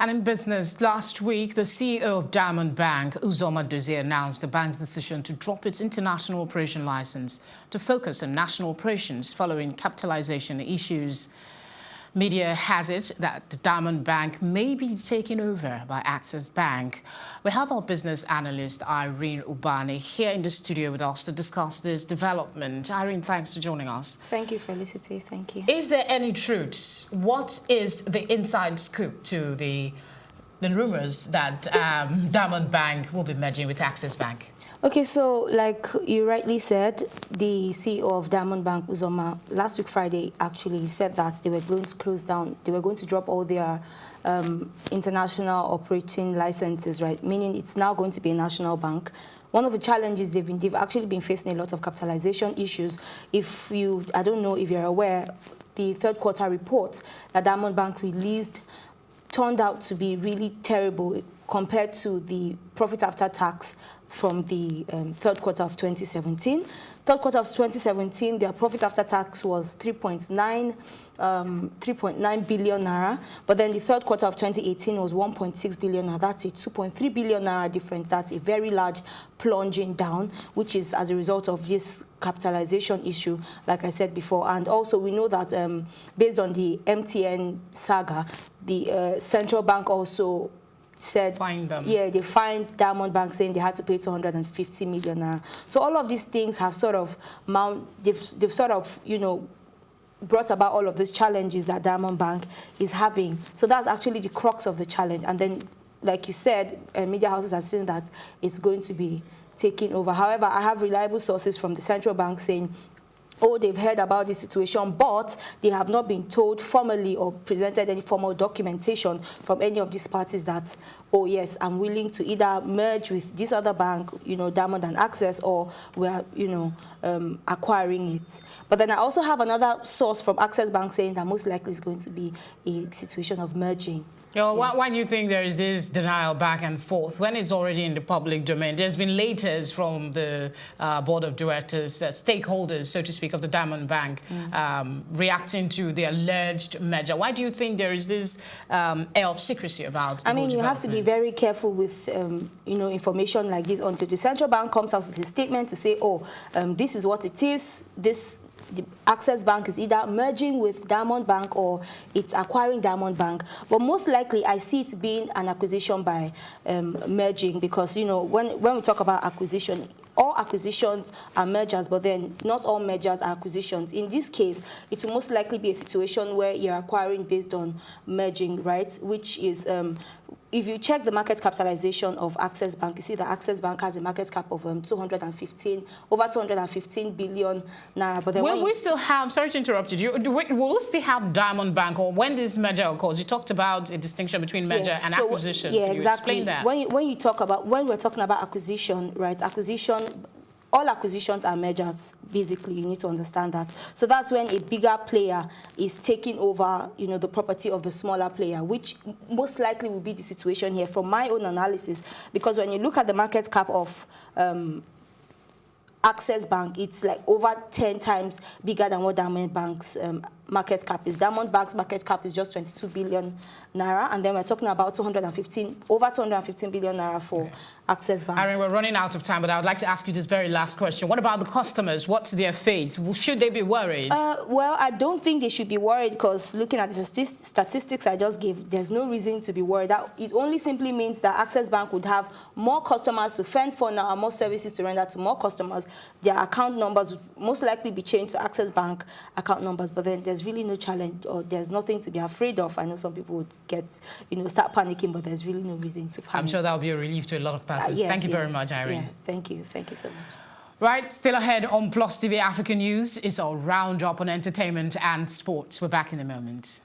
And in business, last week, the CEO of Diamond Bank, Uzoma Dozie, announced the bank's decision to drop its international operation license to focus on national operations following capitalization issues. Media has it that the Diamond Bank may be taken over by Access Bank. We have our business analyst, Irene Ubani, here in the studio with us to discuss this development. Irene, thanks for joining us. Thank you, Felicity. Thank you. Is there any truth? What is the inside scoop to the rumors that Diamond Bank will be merging with Access Bank? Okay, so like you rightly said, the CEO of Diamond Bank, Uzoma, last week Friday actually said that they were going to close down, they were going to drop all their international operating licenses, right? Meaning it's now going to be a national bank. One of the challenges they've actually been facing a lot of capitalization issues. I don't know if you're aware, the third quarter report that Diamond Bank released turned out to be really terrible compared to the profit after tax from the third quarter of 2017. Third quarter of 2017, their profit after tax was 3.9 billion naira, but then the third quarter of 2018 was 1.6 billion naira. That's a 2.3 billion naira difference. That's a very large plunging down, which is as a result of this capitalization issue, like I said before. And also we know that based on the MTN saga, the central bank also said, they fined Diamond Bank saying they had to pay 250 million naira. So all of these things have sort of they've sort of, you know, brought about all of these challenges that Diamond Bank is having. So that's actually the crux of the challenge. And then, like you said, media houses are saying that it's going to be taken over. However, I have reliable sources from the central bank saying, oh, they've heard about this situation, but they have not been told formally or presented any formal documentation from any of these parties that, oh yes, I'm willing to either merge with this other bank, you know, Diamond and Access, or we're, you know, acquiring it. But then I also have another source from Access Bank saying that most likely it's going to be a situation of merging. Well, yes. Why do you think there is this denial back and forth when it's already in the public domain? There's been letters from the board of directors, stakeholders, so to speak, of the Diamond Bank reacting to the alleged merger. Why do you think there is this air of secrecy about the you have to be very careful with you know, information like this until the central bank comes out with a statement to say, oh, this is what it is. The Access Bank is either merging with Diamond Bank or it's acquiring Diamond Bank. But most likely, I see it being an acquisition by merging, because, you know, when we talk about acquisition, all acquisitions are mergers, but then not all mergers are acquisitions. In this case, it will most likely be a situation where you're acquiring based on merging, right? Which is, if you check the market capitalization of Access Bank, you see that Access Bank has a market cap of over 215 billion naira. But then will we still have, sorry to interrupt you, will we still have Diamond Bank, or when this merger occurs? You talked about a distinction between merger and acquisition. Yeah, Can you exactly. explain that? When we're talking about acquisition, right? All acquisitions are mergers, basically. You need to understand that. So that's when a bigger player is taking over, you know, the property of the smaller player, which most likely will be the situation here from my own analysis. Because when you look at the market cap of Access Bank, it's like over 10 times bigger than what Diamond Bank's market cap is. Diamond Bank's market cap is just 22 billion naira, and then we're talking about over 215 billion naira for Access Bank. Irene, we're running out of time, but I would like to ask you this very last question. What about the customers? What's their fate? Should they be worried? Well, I don't think they should be worried, because looking at the statistics I just gave, there's no reason to be worried. It only simply means that Access Bank would have more customers to fend for now and more services to render to more customers. Their account numbers would most likely be changed to Access Bank account numbers, but then there's really no challenge, or there's nothing to be afraid of. I know some people would start panicking, but there's really no reason to panic. I'm sure that will be a relief to a lot of persons. Yes, thank you very much, Irene. Yeah, thank you so much. Right, still ahead on Plus TV African News is our roundup on entertainment and sports. We're back in a moment.